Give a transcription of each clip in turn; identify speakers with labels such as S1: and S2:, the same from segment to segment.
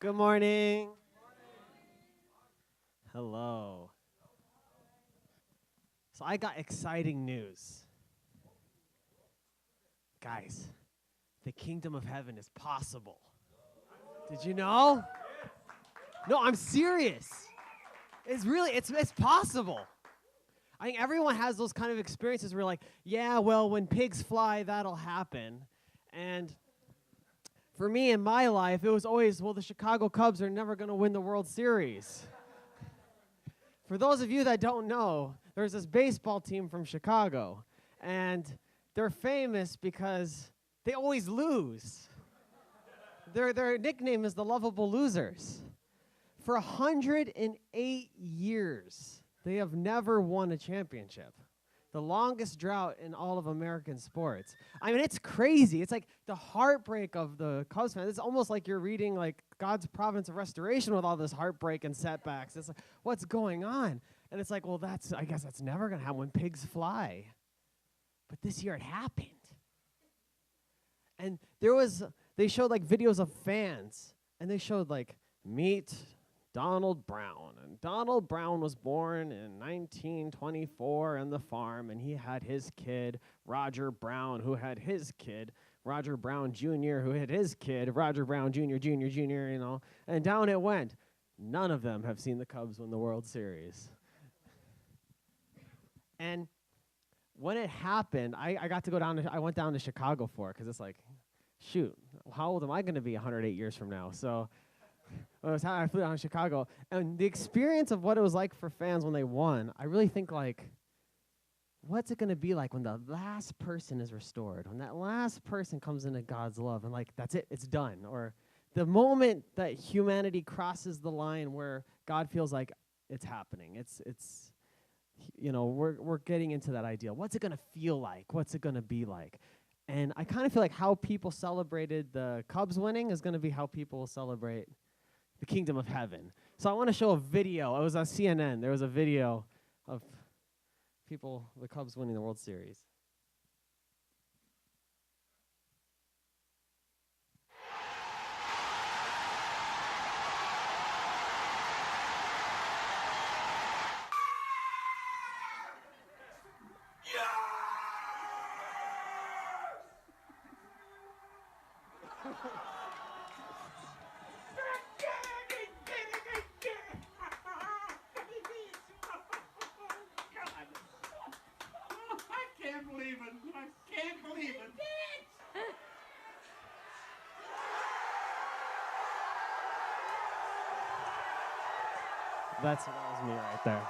S1: Good morning. Hello. So I got exciting news. Guys, the kingdom of heaven is possible. Did you know? No, I'm serious. It's possible. I think everyone has those kind of experiences where like, yeah, well, when pigs fly, that'll happen. And for me in my life, it was always, well, the Chicago Cubs are never going to win the World Series. For those of you that don't know, there's this baseball team from Chicago, and they're famous because they always lose. Their nickname is the Lovable Losers. For 108 years, they have never won a championship. The longest drought in all of American sports. I mean, it's crazy. It's like the heartbreak of the Cubs fans. It's almost like you're reading like God's providence of restoration with all this heartbreak and setbacks. It's like, what's going on? And it's like, well, I guess that's never going to happen when pigs fly. But this year it happened. And they showed like videos of fans, and they showed like, meet Donald Brown. And Donald Brown was born in 1924 on the farm, and he had his kid, Roger Brown, who had his kid, Roger Brown Jr., who had his kid, Roger Brown Jr., you know, and down it went. None of them have seen the Cubs win the World Series. And when it happened, I got to go down, I went down to Chicago for it, because it's like, shoot, how old am I going to be 108 years from now? So I flew down to Chicago, and the experience of what it was like for fans when they won, I really think like, what's it going to be like when the last person is restored, when that last person comes into God's love, and like, that's it, it's done. Or the moment that humanity crosses the line where God feels like it's happening, it's you know, we're getting into that ideal. What's it going to feel like? What's it going to be like? And I kind of feel like how people celebrated the Cubs winning is going to be how people will celebrate the kingdom of heaven. So I want to show a video. It was on CNN. There was a video of people, the Cubs winning the World Series.
S2: I can't believe it.
S1: That was me right there.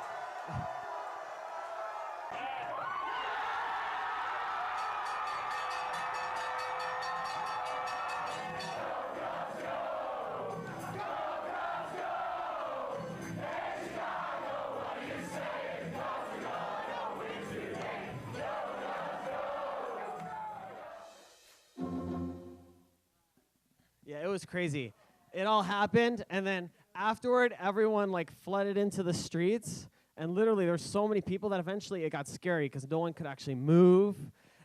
S1: Yeah, it was crazy. It all happened, and then afterward, everyone like flooded into the streets, and literally there's so many people that eventually it got scary because no one could actually move,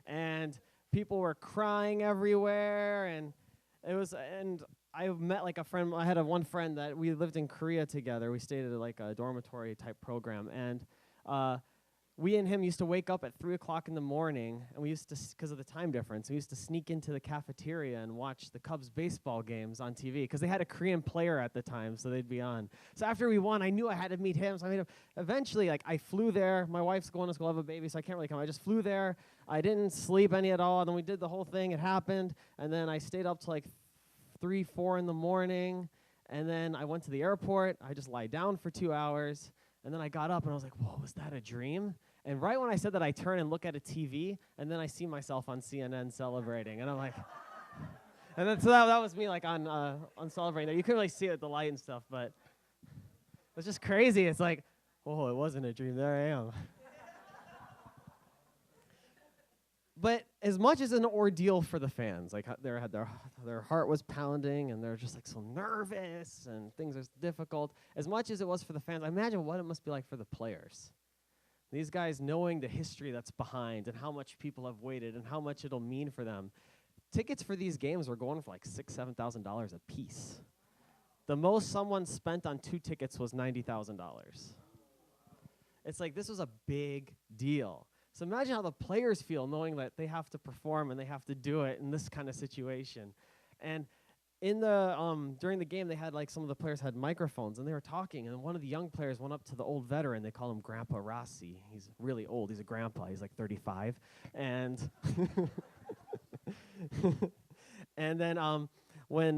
S1: and people were crying everywhere, and I met like a friend. I had one friend that we lived in Korea together. We stayed at like a dormitory type program, and we and him used to wake up at 3 o'clock in the morning, and we used to, because of the time difference, we used to sneak into the cafeteria and watch the Cubs baseball games on TV, because they had a Korean player at the time, so they'd be on. So after we won, I knew I had to meet him, so I made him. Eventually, like, I flew there. My wife's going to school, I have a baby, so I can't really come. I just flew there. I didn't sleep any at all, and then we did the whole thing. It happened, and then I stayed up till like 3, 4 in the morning, and then I went to the airport. I just lied down for 2 hours, and then I got up, and I was like, whoa, was that a dream? And right when I said that, I turn and look at a TV, and then I see myself on CNN celebrating, and I'm like, and then so that was me like on celebrating. You couldn't really see it with the light and stuff, but it's just crazy. It's like, whoa, it wasn't a dream. There I am. But as much as an ordeal for the fans, like their heart was pounding, and they're just like so nervous, and things are difficult. As much as it was for the fans, I imagine what it must be like for the players. These guys knowing the history that's behind and how much people have waited and how much it'll mean for them. Tickets for these games were going for like $6,000, $7,000 a piece. The most someone spent on 2 tickets was $90,000. It's like this was a big deal. So imagine how the players feel knowing that they have to perform and they have to do it in this kind of situation. And in the during the game, they had like some of the players had microphones and they were talking. And one of the young players went up to the old veteran. They call him Grandpa Rossi. He's really old. He's a grandpa. He's like 35. And and then when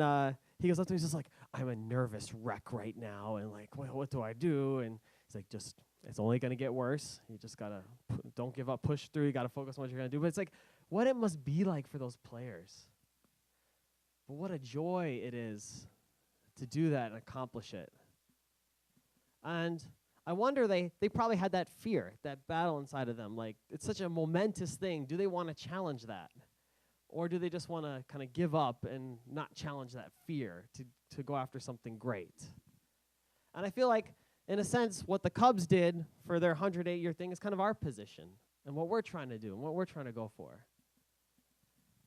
S1: he goes up to him, he's just like, I'm a nervous wreck right now. And like, what do I do? And he's like, just, it's only going to get worse. You just got to, don't give up, push through. You got to focus on what you're going to do. But it's like, what it must be like for those players. But what a joy it is to do that and accomplish it. And I wonder, they probably had that fear, that battle inside of them. Like, it's such a momentous thing. Do they want to challenge that? Or do they just want to kind of give up and not challenge that fear to go after something great? And I feel like, in a sense, what the Cubs did for their 108-year thing is kind of our position and what we're trying to do and what we're trying to go for.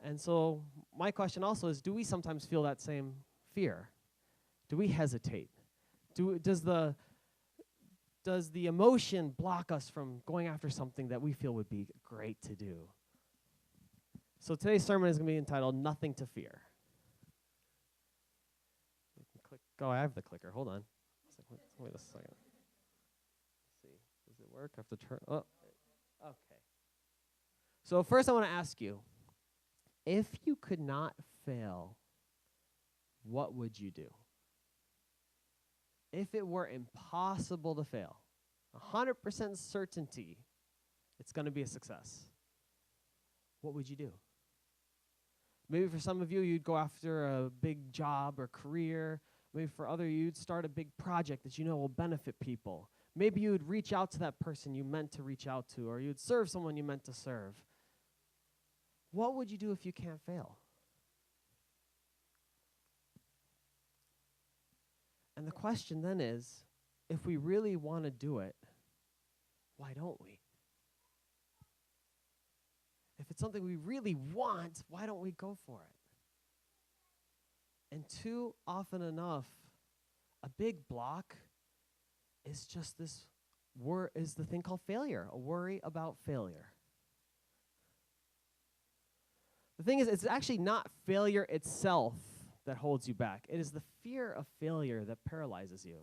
S1: And so my question also is, do we sometimes feel that same fear? Do we hesitate? Does the emotion block us from going after something that we feel would be great to do? So today's sermon is going to be entitled, Nothing to Fear. Oh, I have the clicker. Hold on. Wait a second. Let's see. Does it work? I have to turn. Oh, okay. So first I want to ask you, if you could not fail, what would you do? If it were impossible to fail, 100% certainty it's going to be a success, what would you do? Maybe for some of you, you'd go after a big job or career. Maybe for other you'd start a big project that you know will benefit people. Maybe you would reach out to that person you meant to reach out to, or you'd serve someone you meant to serve. What would you do if you can't fail? And the question then is, if we really want to do it, why don't we? If it's something we really want, why don't we go for it? And too often enough, a big block is just this is the thing called failure, a worry about failure. The thing is, it's actually not failure itself that holds you back. It is the fear of failure that paralyzes you.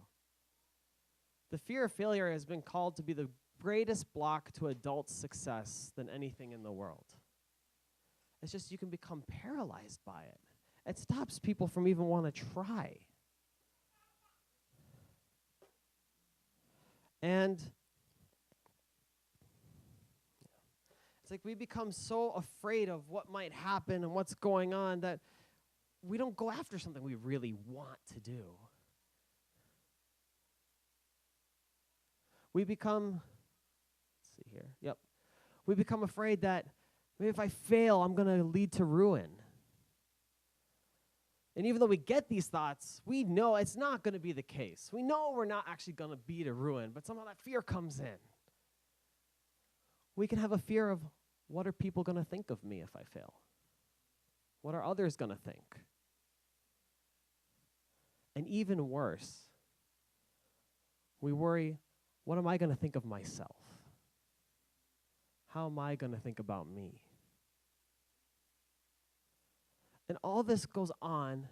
S1: The fear of failure has been called to be the greatest block to adult success than anything in the world. It's just you can become paralyzed by it. It stops people from even want to try. And it's like we become so afraid of what might happen and what's going on that we don't go after something we really want to do. We become, let's see here, yep. We become afraid that maybe if I fail, I'm going to lead to ruin. And even though we get these thoughts, we know it's not going to be the case. We know we're not actually going to be to ruin, but somehow that fear comes in. We can have a fear of, what are people going to think of me if I fail? What are others going to think? And even worse, we worry, what am I going to think of myself? How am I going to think about me? And all this goes on,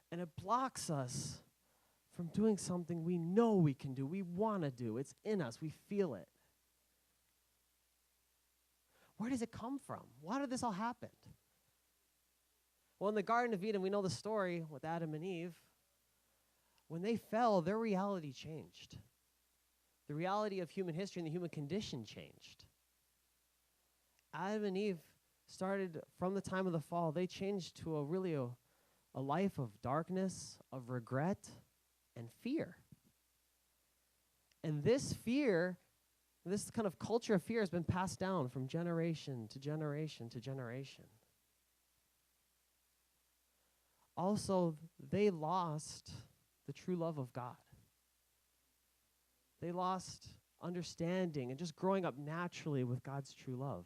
S1: and it blocks us from doing something we know we can do, we want to do. It's in us. We feel it. Where does it come from? Why did this all happen? Well, in the Garden of Eden, we know the story with Adam and Eve. When they fell, their reality changed. The reality of human history and the human condition changed. Adam and Eve started from the time of the fall, they changed to a life of darkness, of regret, and fear. And this fear, this kind of culture of fear has been passed down from generation to generation to generation. Also, they lost the true love of God. They lost understanding and just growing up naturally with God's true love.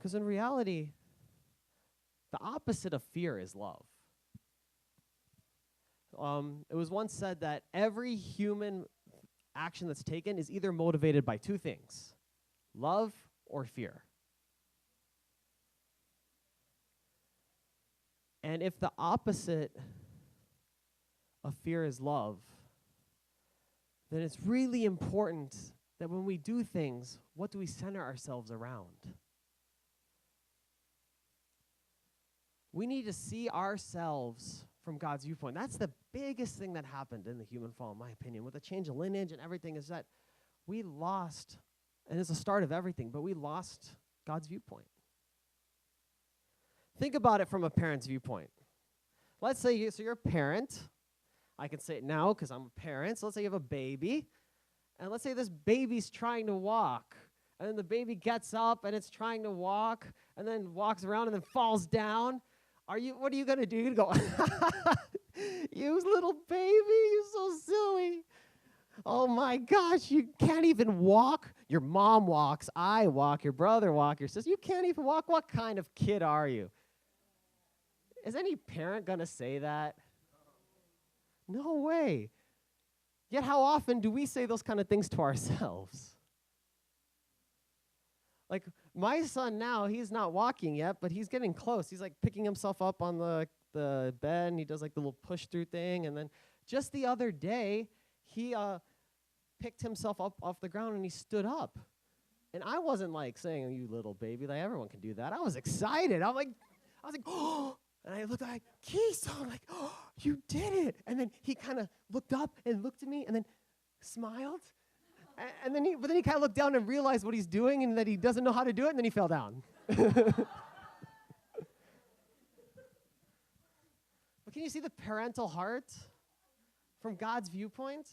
S1: Because in reality, The opposite of fear is love. It was once said that every human action that's taken is either motivated by two things, love or fear. And if the opposite of fear is love, then it's really important that when we do things, what do we center ourselves around? We need to see ourselves from God's viewpoint. That's the biggest thing that happened in the human fall, in my opinion, with the change of lineage and everything, is that we lost, and it's the start of everything, but we lost God's viewpoint. Think about it from a parent's viewpoint. Let's say you're a parent. I can say it now because I'm a parent. So let's say you have a baby, and let's say this baby's trying to walk, and then the baby gets up and it's trying to walk, and then walks around and then falls down. What are you gonna do? You're gonna go, you little baby, you're so silly. Oh my gosh, you can't even walk. Your mom walks, I walk, your brother walks, your sister. You can't even walk. What kind of kid are you? Is any parent gonna say that? No way. Yet how often do we say those kind of things to ourselves? Like my son now, he's not walking yet, but he's getting close. He's like picking himself up on the bed, and he does like the little push through thing. And then just the other day, he picked himself up off the ground and he stood up. And I wasn't like saying, "You little baby," like everyone can do that. I was excited. I was like, oh. And I looked like, Keystone, like, oh, you did it. And then he kind of looked up and looked at me and then smiled. But then he kind of looked down and realized what he's doing and that he doesn't know how to do it, and then he fell down. But can you see the parental heart from God's viewpoint?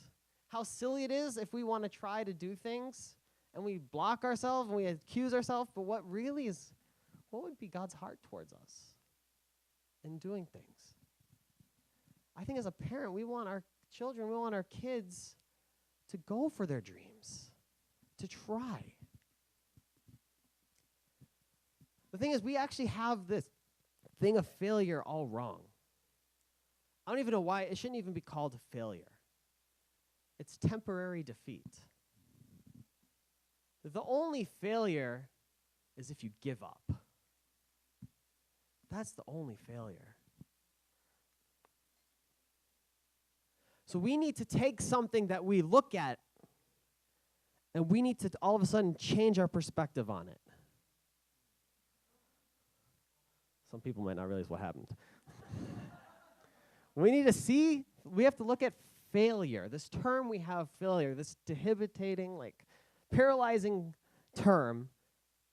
S1: How silly it is if we want to try to do things and we block ourselves and we accuse ourselves, but what would be God's heart towards us in doing things? I think as a parent, we want our children, we want our kids to go for their dreams, to try. The thing is, we actually have this thing of failure all wrong. I don't even know why. It shouldn't even be called a failure. It's temporary defeat. The only failure is if you give up. That's the only failure. So we need to take something that we look at, and we need to all of a sudden change our perspective on it. Some people might not realize what happened. We have to look at failure. This term we have, failure, this debilitating, like paralyzing term,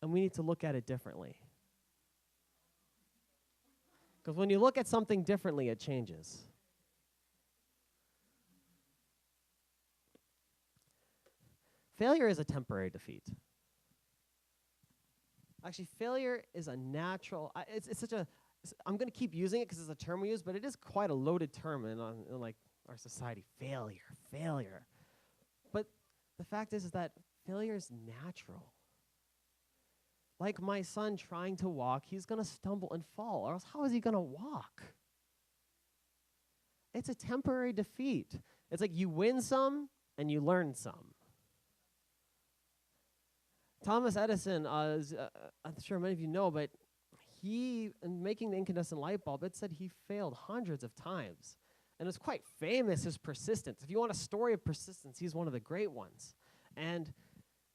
S1: and we need to look at it differently. Because when you look at something differently, it changes. Failure is a temporary defeat. Actually, failure is a natural. I'm going to keep using it because it's a term we use, but it is quite a loaded term in like our society. Failure. But the fact is that failure is natural. Like my son trying to walk, he's going to stumble and fall, or else how is he going to walk? It's a temporary defeat. It's like you win some and you learn some. Thomas Edison, I'm sure many of you know, but he, in making the incandescent light bulb, it said he failed hundreds of times. And it's quite famous, his persistence. If you want a story of persistence, he's one of the great ones. And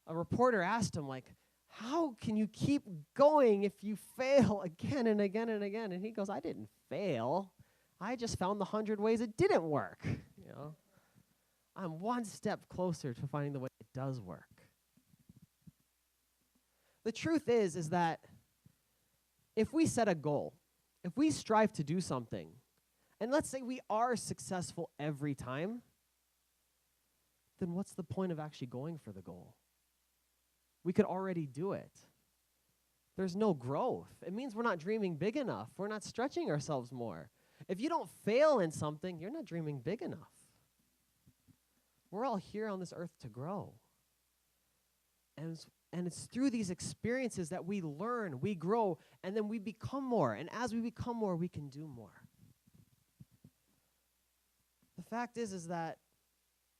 S1: a reporter asked him, like, how can you keep going if you fail again and again and again? And he goes, I didn't fail. I just found the 100 ways it didn't work. You know, I'm one step closer to finding the way it does work. The truth is that if we set a goal, if we strive to do something, and let's say we are successful every time, then what's the point of actually going for the goal? We could already do it. There's no growth. It means we're not dreaming big enough. We're not stretching ourselves more. If you don't fail in something, you're not dreaming big enough. We're all here on this earth to grow. And it's through these experiences that we learn, we grow, and then we become more. And as we become more, we can do more. The fact is that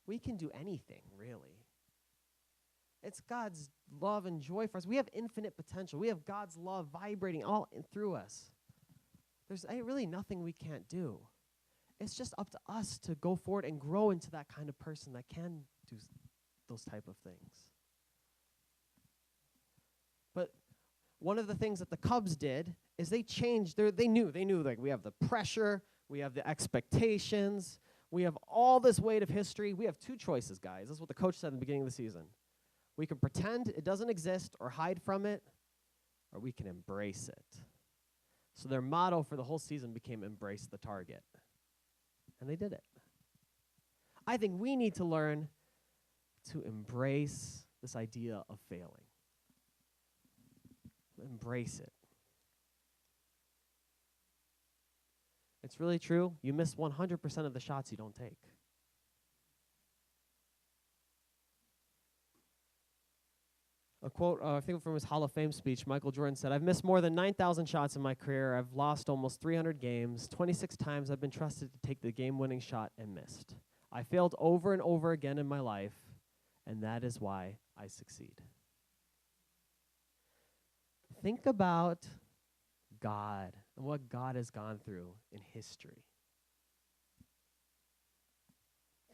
S1: we can do anything, really. It's God's love and joy for us. We have infinite potential. We have God's love vibrating all through us. There's really nothing we can't do. It's just up to us to go forward and grow into that kind of person that can do those type of things. But one of the things that the Cubs did is they changed they knew like we have the pressure, we have the expectations, we have all this weight of history. We have two choices, guys. This is what the coach said in the beginning of the season. We can pretend it doesn't exist or hide from it, or we can embrace it. So their motto for the whole season became embrace the target. And they did it. I think we need to learn to embrace this idea of failing. Embrace it. It's really true. You miss 100% of the shots you don't take. A quote, I think from his Hall of Fame speech, Michael Jordan said, "I've missed more than 9,000 shots in my career. I've lost almost 300 games. 26 times I've been trusted to take the game-winning shot and missed. I failed over and over again in my life, and that is why I succeed." Think about God and what God has gone through in history.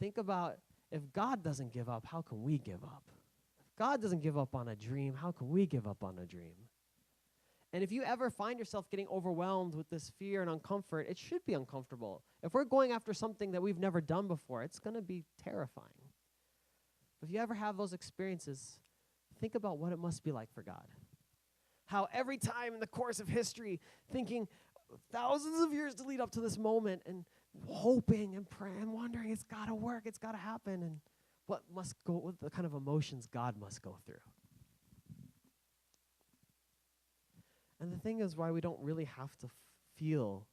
S1: Think about if God doesn't give up, how can we give up? If God doesn't give up on a dream, how can we give up on a dream? And if you ever find yourself getting overwhelmed with this fear and uncomfort, it should be uncomfortable. If we're going after something that we've never done before, it's going to be terrifying. If you ever have those experiences, think about what it must be like for God. How every time in the course of history, thinking thousands of years to lead up to this moment and hoping and praying and wondering, it's got to work, it's got to happen, and what the kind of emotions God must go through. And the thing is why we don't really have to feel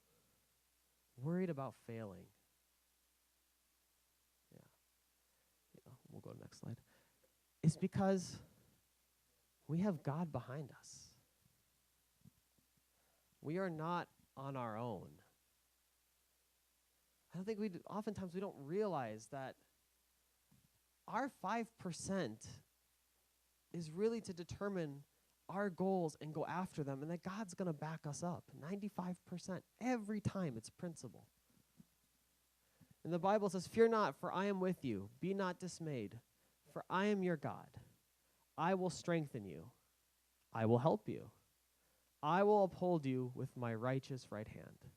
S1: worried about failing. Yeah, we'll go to the next slide. It's because we have God behind us. We are not on our own. I don't think oftentimes we don't realize that our 5% is really to determine our goals and go after them, and that God's going to back us up. 95% every time. It's principle. And the Bible says, "Fear not, for I am with you. Be not dismayed, for I am your God. I will strengthen you. I will help you. I will uphold you with my righteous right hand."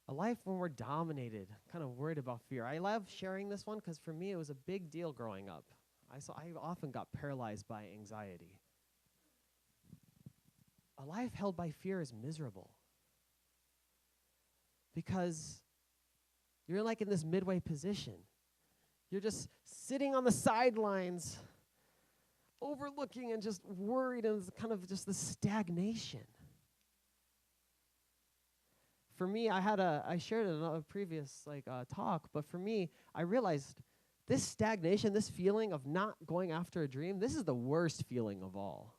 S1: A life when we're dominated, kind of worried about fear. I love sharing this one because for me it was a big deal growing up. I often got paralyzed by anxiety. A life held by fear is miserable because you're like in this midway position. You're just sitting on the sidelines, overlooking and just worried, and it's kind of just the stagnation. For me, I shared it in a previous talk, but for me, I realized this stagnation, this feeling of not going after a dream, this is the worst feeling of all.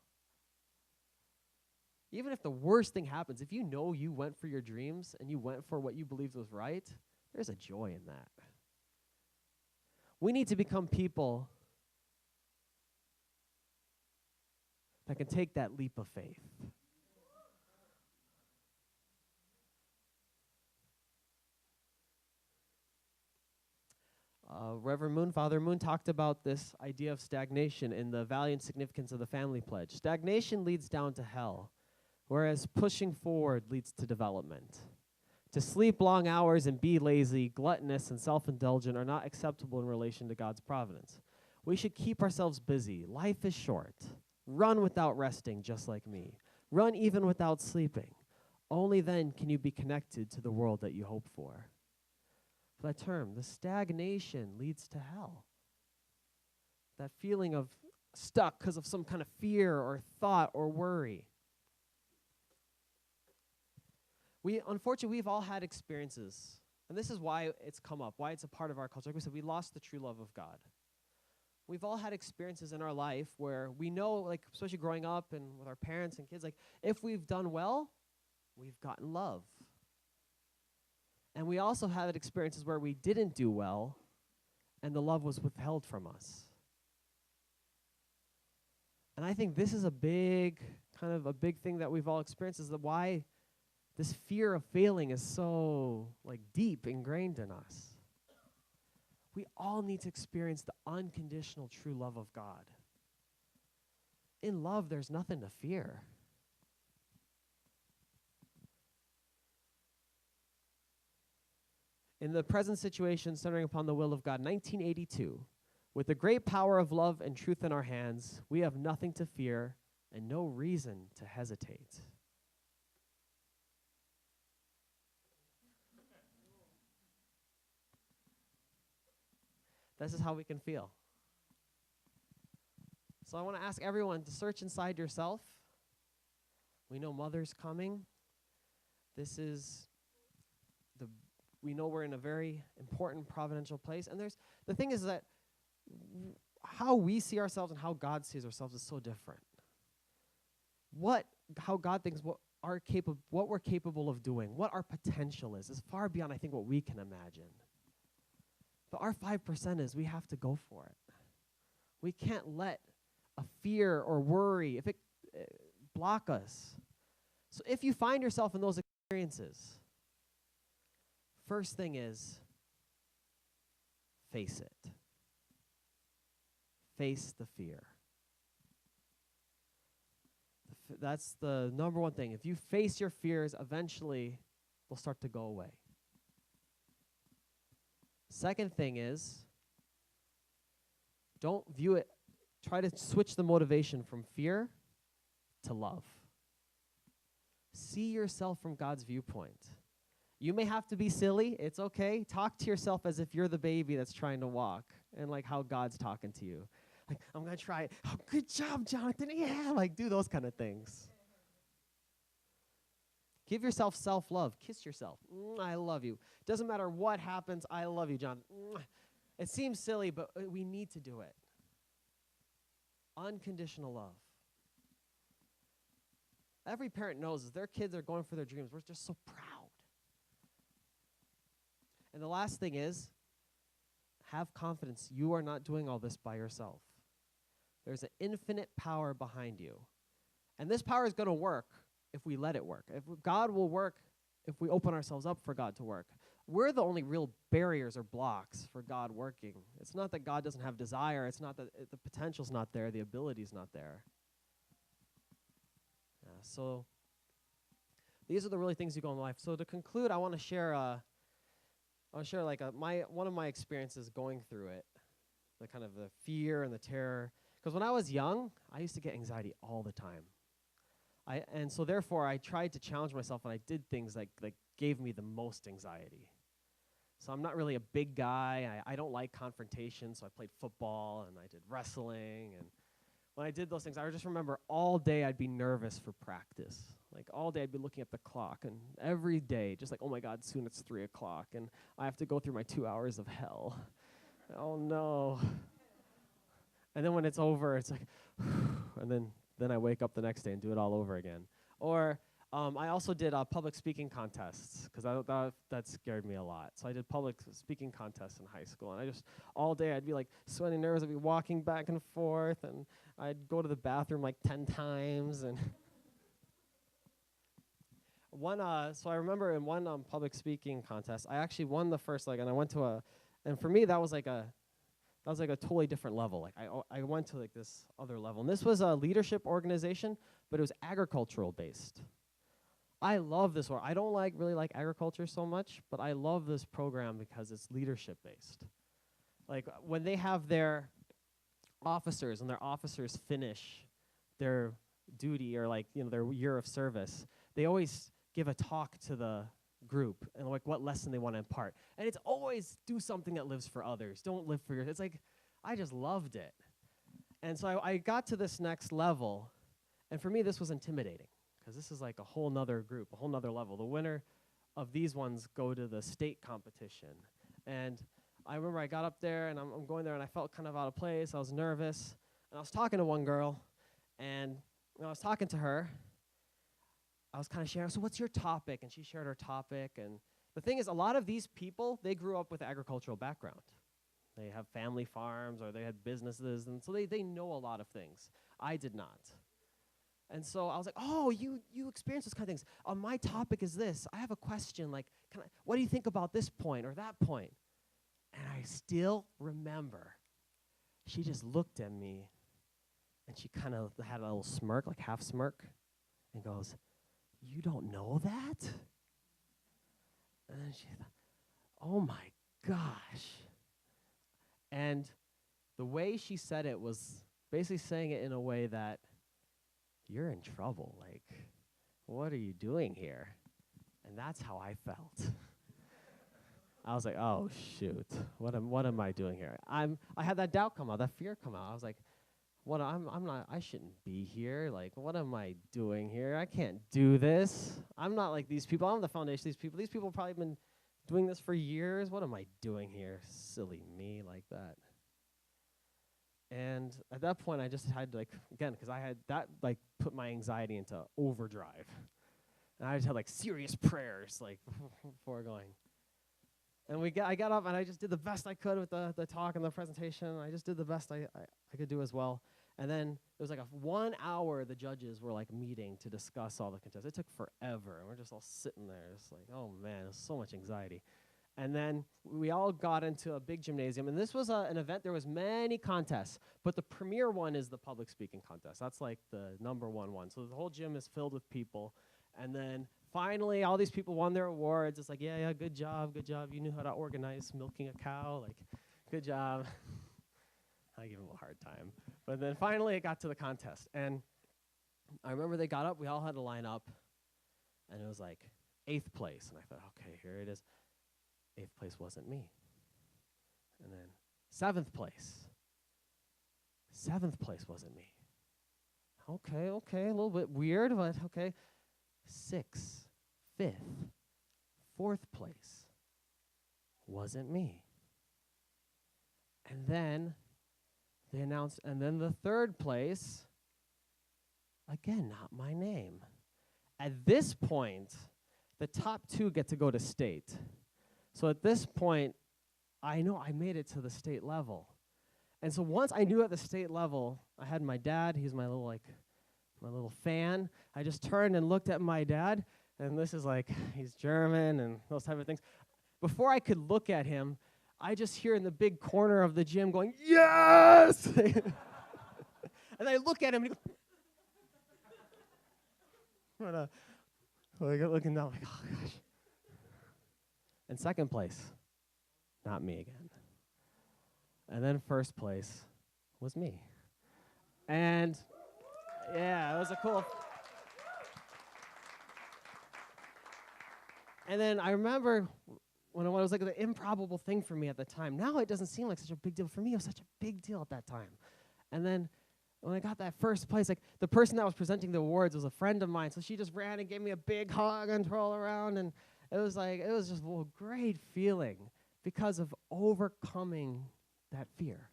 S1: Even if the worst thing happens, if you know you went for your dreams and you went for what you believed was right, there's a joy in that. We need to become people that can take that leap of faith. Reverend Moon, Father Moon, talked about this idea of stagnation in the value and significance of the family pledge. Stagnation leads down to hell, whereas pushing forward leads to development. To sleep long hours and be lazy, gluttonous, and self-indulgent are not acceptable in relation to God's providence. We should keep ourselves busy. Life is short. Run without resting, just like me. Run even without sleeping. Only then can you be connected to the world that you hope for. That term, the stagnation leads to hell. That feeling of stuck because of some kind of fear or thought or worry. Unfortunately, we've all had experiences, and this is why it's come up, why it's a part of our culture. Like we said, we lost the true love of God. We've all had experiences in our life where we know, like, especially growing up and with our parents and kids, like, if we've done well, we've gotten love. And we also had experiences where we didn't do well, and the love was withheld from us. And I think this is a big thing that we've all experienced, is that why this fear of failing is so, like, deep ingrained in us. We all need to experience the unconditional true love of God. In love, there's nothing to fear. In the present situation, centering upon the will of God, 1982, with the great power of love and truth in our hands, we have nothing to fear and no reason to hesitate. This is how we can feel. So I want to ask everyone to search inside yourself. We know Mother's coming. We know we're in a very important providential place. And the thing is that how we see ourselves and how God sees ourselves is so different. How God thinks what we're capable of doing, what our potential is far beyond, I think, what we can imagine. But our 5% is we have to go for it. We can't let a fear or worry, if it block us. So if you find yourself in those experiences, first thing is face it. Face the fear. That's the number one thing. If you face your fears, eventually they'll start to go away. Second thing is, don't view it, try to switch the motivation from fear to love. See yourself from God's viewpoint. You may have to be silly, it's okay. Talk to yourself as if you're the baby that's trying to walk, and like how God's talking to you. Like, I'm going to try it. Oh, good job, Jonathan. Yeah, like do those kind of things. Give yourself self-love. Kiss yourself. I love you. Doesn't matter what happens, I love you, John. It seems silly, but we need to do it. Unconditional love. Every parent knows as their kids are going for their dreams, we're just so proud. And the last thing is, have confidence. You are not doing all this by yourself. There's an infinite power behind you. And this power is going to work if we let it work. God will work if we open ourselves up for God to work. We're the only real barriers or blocks for God working. It's not that God doesn't have desire. It's not that the potential's not there. The ability's not there. So these are the really things you go in life. So to conclude, I want to share like one of my experiences going through it, the kind of the fear and the terror. Because when I was young, I used to get anxiety all the time. And so therefore, I tried to challenge myself, and I did things like gave me the most anxiety. So I'm not really a big guy. I don't like confrontation, so I played football, and I did wrestling. And when I did those things, I just remember all day I'd be nervous for practice. Like all day I'd be looking at the clock, and every day, just like, oh my God, soon it's 3 o'clock, and I have to go through my 2 hours of hell. Oh no. And then when it's over, it's like, and then I wake up the next day and do it all over again. Or I also did public speaking contests, because that scared me a lot. So I did public speaking contests in high school, and all day I'd be like sweating nervous. I'd be walking back and forth, and I'd go to the bathroom like 10 times. And so I remember in one public speaking contest, I actually won the first leg, and I went to and for me that was like a totally different level. Like I went to like this other level. And this was a leadership organization, but it was agricultural based. I love this one. I don't really like agriculture so much, but I love this program because it's leadership based. Like when they have their officers and their officers finish their duty or their year of service, they always give a talk to the group and like what lesson they want to impart. And it's always do something that lives for others. Don't live for yourself. It's like, I just loved it. And so I got to this next level, and for me this was intimidating because this is like a whole nother group, a whole nother level. The winner of these ones go to the state competition. And I remember I got up there, and I'm going there, and I felt kind of out of place. I was nervous. And I was talking to one girl, and when I was talking to her, I was kind of sharing, so what's your topic? And she shared her topic. And the thing is, a lot of these people, they grew up with an agricultural background. They have family farms, or they had businesses, and so they know a lot of things. I did not. And so I was like, oh, you experience those kind of things. My topic is this. I have a question, like, what do you think about this point or that point? And I still remember she just looked at me, and she kind of had a little smirk, like half smirk, and goes, you don't know that? And then she thought, oh my gosh. And the way she said it was basically saying it in a way that, you're in trouble. Like, what are you doing here? And that's how I felt. I was like, oh shoot, what am I doing here? I had that doubt come out, that fear come out. I was like, I shouldn't be here. Like, what am I doing here? I can't do this. I'm not like these people. I'm the foundation of these people. These people have probably been doing this for years. What am I doing here? Silly me like that. And at that point, I just had to, like, again, because I had that, like, put my anxiety into overdrive. And I just had, like, serious prayers, like, before going. And I got up, and I just did the best I could with the talk and the presentation. I just did the best I could do as well. And then it was like 1 hour the judges were, like, meeting to discuss all the contests. It took forever, and we're just all sitting there. It's like, oh, man, there's so much anxiety. And then we all got into a big gymnasium. And this was an event. There was many contests. But the premier one is the public speaking contest. That's like the number one. So the whole gym is filled with people. And then finally, all these people won their awards. It's like, yeah, good job. You knew how to organize milking a cow. Like, good job. I give them a hard time. But then finally, it got to the contest. And I remember they got up. We all had to line up. And it was like 8th place. And I thought, okay, here it is. 8th place wasn't me. And then 7th place. 7th place wasn't me. Okay, a little bit weird, but okay. 6th, 5th, 4th place wasn't me. And then they announced, and then the 3rd place, again, not my name. At this point, the top 2 get to go to state. So at this point, I know I made it to the state level. And so once I knew at the state level, I had my dad. He's my little fan. I just turned and looked at my dad, and this is like, he's German and those type of things. Before I could look at him, I just hear in the big corner of the gym going, yes! And I look at him, and he goes, looking down, like, oh gosh. And 2nd place, not me again. And then 1st place was me. And yeah, it was a cool. And then I remember when it was like the improbable thing for me at the time. Now it doesn't seem like such a big deal. For me, it was such a big deal at that time. And then when I got that 1st place, like the person that was presenting the awards was a friend of mine. So she just ran and gave me a big hug and twirl around. And it was just a great feeling because of overcoming that fear.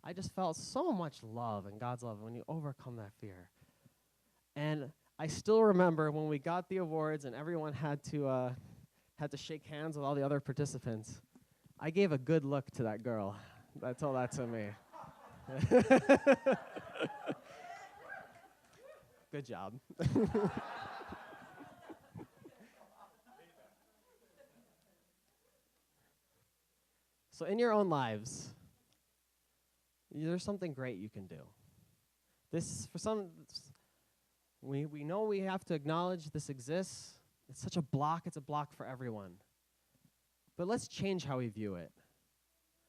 S1: I just felt so much love and God's love when you overcome that fear. And I still remember when we got the awards and everyone had to shake hands with all the other participants. I gave a good look to that girl that told that to me. Good job. So in your own lives, there's something great you can do. This, for some, we know we have to acknowledge this exists. It's such a block. It's a block for everyone. But let's change how we view it.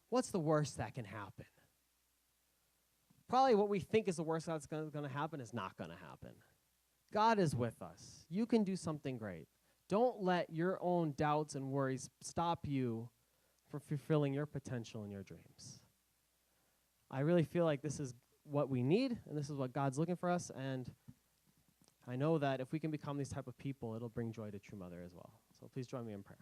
S1: What's the worst that can happen? Probably what we think is the worst that's going to happen is not going to happen. God is with us. You can do something great. Don't let your own doubts and worries stop you from fulfilling your potential and your dreams. I really feel like this is what we need, and this is what God's looking for us, and I know that if we can become these type of people, it'll bring joy to True Mother as well. So please join me in prayer.